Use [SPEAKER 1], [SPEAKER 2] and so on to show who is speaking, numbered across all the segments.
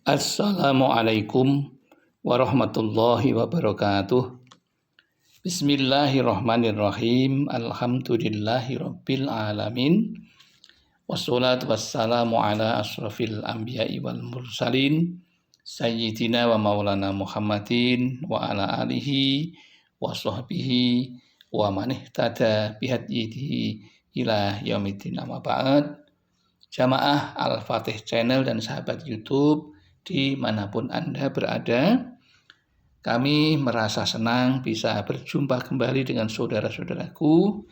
[SPEAKER 1] Assalamualaikum warahmatullahi wabarakatuh. Bismillahirrahmanirrahim. Alhamdulillahirabbil alamin. Wassalatu wassalamu ala asrofil anbiya'i wal mursalin sayyidina wa maulana Muhammadin wa ala alihi wa sahbihi wa man ihtada bihadyihi ila yaumiddin, amma ba'd. Jamaah Al-Fatih Channel dan sahabat YouTube dimanapun Anda berada, kami merasa senang bisa berjumpa kembali dengan saudara-saudaraku.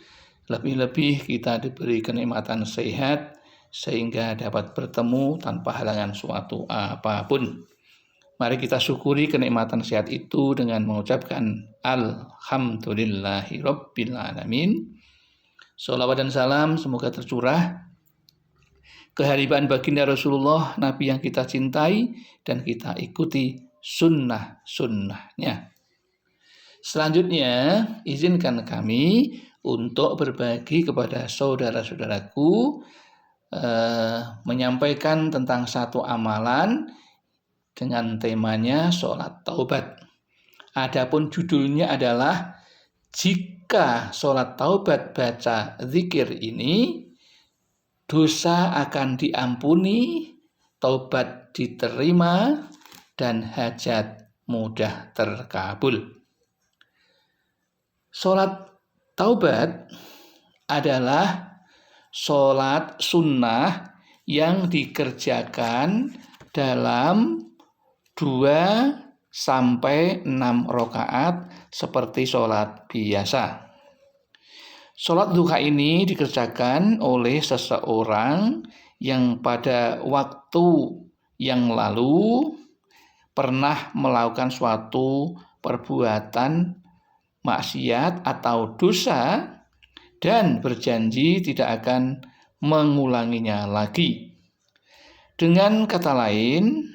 [SPEAKER 1] Lebih-lebih kita diberi kenikmatan sehat sehingga dapat bertemu tanpa halangan suatu apapun. Mari kita syukuri kenikmatan sehat itu dengan mengucapkan Alhamdulillahirabbil alamin. Sholawat dan salam semoga tercurah kehadiran baginda Rasulullah, Nabi yang kita cintai dan kita ikuti sunnah-sunnahnya. Selanjutnya, izinkan kami untuk berbagi kepada saudara-saudaraku menyampaikan tentang satu amalan dengan temanya sholat taubat. Adapun judulnya adalah jika sholat taubat baca zikir ini, dosa akan diampuni, taubat diterima, dan hajat mudah terkabul. Sholat taubat adalah sholat sunnah yang dikerjakan dalam 2-6 rakaat seperti sholat biasa. Sholat duha ini dikerjakan oleh seseorang yang pada waktu yang lalu pernah melakukan suatu perbuatan maksiat atau dosa dan berjanji tidak akan mengulanginya lagi. Dengan kata lain,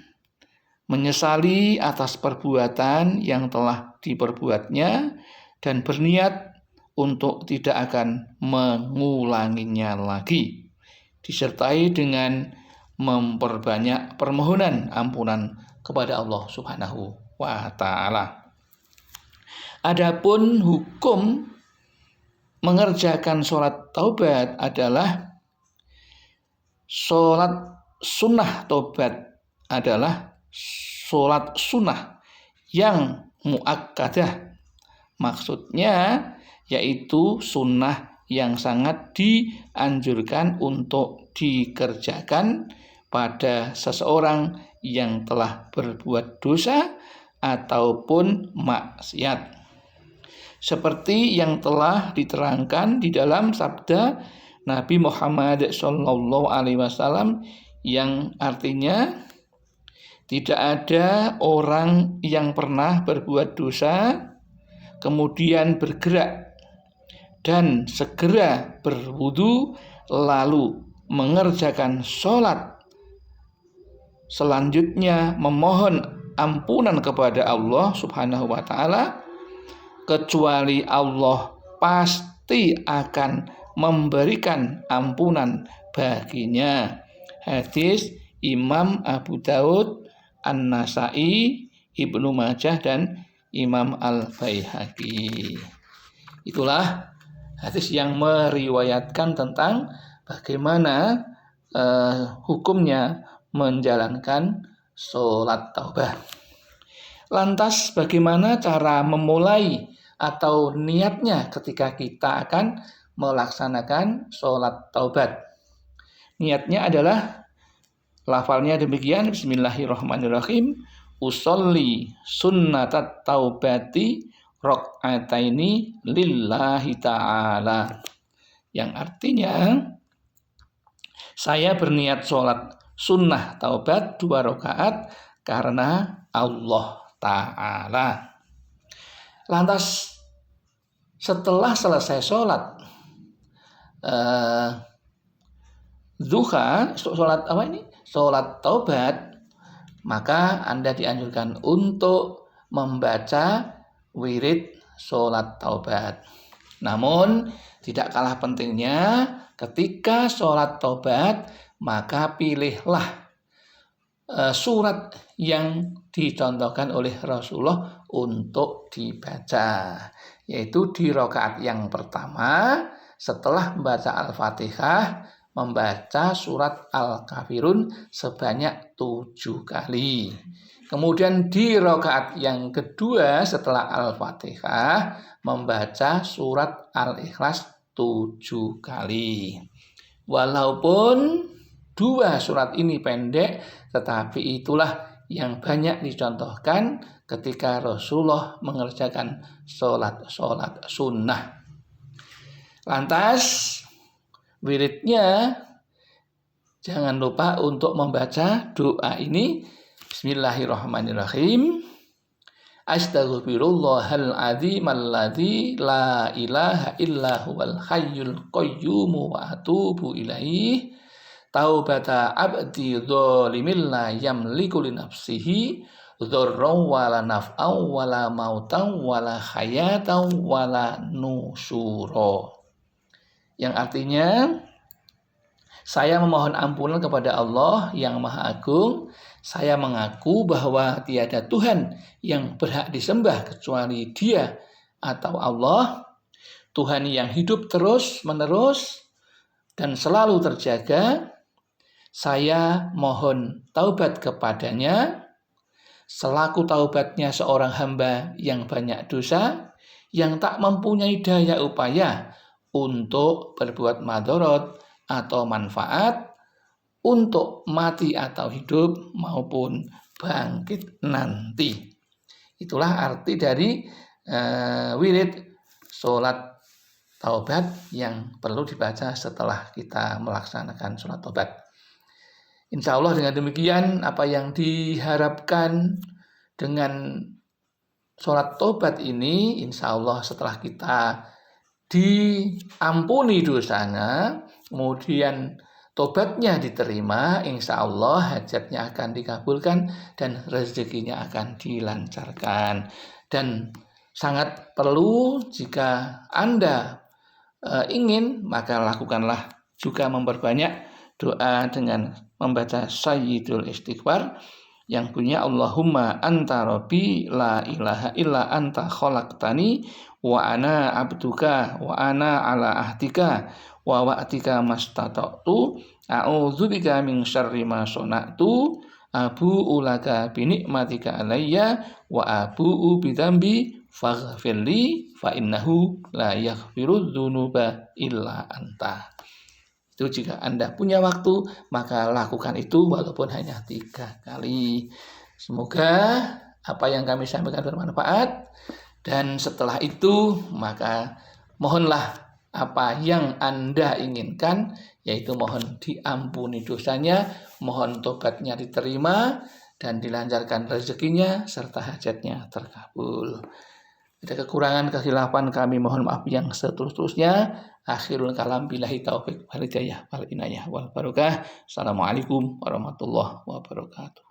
[SPEAKER 1] menyesali atas perbuatan yang telah diperbuatnya dan berniat untuk tidak akan mengulanginya lagi, disertai dengan memperbanyak permohonan ampunan kepada Allah Subhanahu wa Ta'ala. Adapun hukum mengerjakan sholat taubat adalah sholat sunnah taubat adalah sholat sunnah yang muakkadah. Maksudnya yaitu sunnah yang sangat dianjurkan untuk dikerjakan pada seseorang yang telah berbuat dosa ataupun maksiat. Seperti yang telah diterangkan di dalam sabda Nabi Muhammad SAW yang artinya tidak ada orang yang pernah berbuat dosa kemudian bergerak dan segera berwudu lalu mengerjakan sholat, selanjutnya memohon ampunan kepada Allah Subhanahu wa Ta'ala, kecuali Allah pasti akan memberikan ampunan baginya. Hadis Imam Abu Daud, An-Nasai, Ibnu Majah, dan Imam Al-Baihaqi. Itulah hadis yang meriwayatkan tentang bagaimana hukumnya menjalankan sholat taubat. Lantas bagaimana cara memulai atau niatnya ketika kita akan melaksanakan sholat taubat? Niatnya adalah lafalnya demikian, Bismillahirrahmanirrahim, usolli sunnatat taubati rok'ataini lillahi ta'ala, yang artinya saya berniat sholat sunnah taubat 2 rakaat karena Allah Ta'ala. Lantas setelah selesai sholat duha, sholat taubat, maka Anda dianjurkan untuk membaca wirid sholat taubat. Namun tidak kalah pentingnya ketika sholat taubat, maka pilihlah surat yang dicontohkan oleh Rasulullah untuk dibaca, yaitu di rakaat yang pertama setelah membaca Al-Fatihah membaca surat Al-Kafirun sebanyak 7 kali. Kemudian di rakaat yang kedua setelah Al-Fatihah membaca surat Al-Ikhlas 7 kali. Walaupun dua surat ini pendek, tetapi itulah yang banyak dicontohkan ketika Rasulullah mengerjakan sholat sunnah. Lantas wiridnya jangan lupa untuk membaca doa ini. Bismillahirrahmanirrahim. Astaghfirullahal azimal ladzi la ilaha illa huwal hayyul qayyum wa atubu ilaih. Taubata abdi dzalimil la yamliku li nafsihi dzarran wala naf'an wala mautan wala hayatan wala nusura. Yang artinya, saya memohon ampunan kepada Allah yang Maha Agung. Saya mengaku bahwa tiada Tuhan yang berhak disembah kecuali Dia atau Allah, Tuhan yang hidup terus-menerus dan selalu terjaga. Saya mohon taubat kepadanya selaku taubatnya seorang hamba yang banyak dosa, yang tak mempunyai daya upaya untuk berbuat madorot atau manfaat, untuk mati atau hidup maupun bangkit nanti. Itulah arti dari wirid sholat taubat yang perlu dibaca setelah kita melaksanakan sholat taubat. Insya Allah dengan demikian apa yang diharapkan dengan sholat taubat ini, insya Allah setelah kita diampuni dosanya, kemudian tobatnya diterima, insya Allah hajatnya akan dikabulkan dan rezekinya akan dilancarkan. Dan sangat perlu jika Anda ingin, maka lakukanlah juga memperbanyak doa dengan membaca Sayyidul Istighfar yang punya Allahumma anta rabbi la ilaha illa anta khalaqtani wa ana abduka wa ana ala ahdika wa wa'tika mastata'tu a'udzubika min syarri ma sana'tu abu'u laka bi ni'matika alayya wa abu'u bi dzambi faghfirli fa innahu la yaghfiru dzunuba illa anta. Itu jika Anda punya waktu, maka lakukan itu walaupun hanya 3 kali. Semoga apa yang kami sampaikan bermanfaat. Dan setelah itu, maka mohonlah apa yang Anda inginkan, yaitu mohon diampuni dosanya, mohon tobatnya diterima, dan dilancarkan rezekinya, serta hajatnya terkabul. Ada kekurangan, kehilafan, kami mohon maaf yang seterus-terusnya. Akhirul kalam billahi taufiq wal hidayah wal inayah wal barakah. Assalamualaikum warahmatullahi wabarakatuh.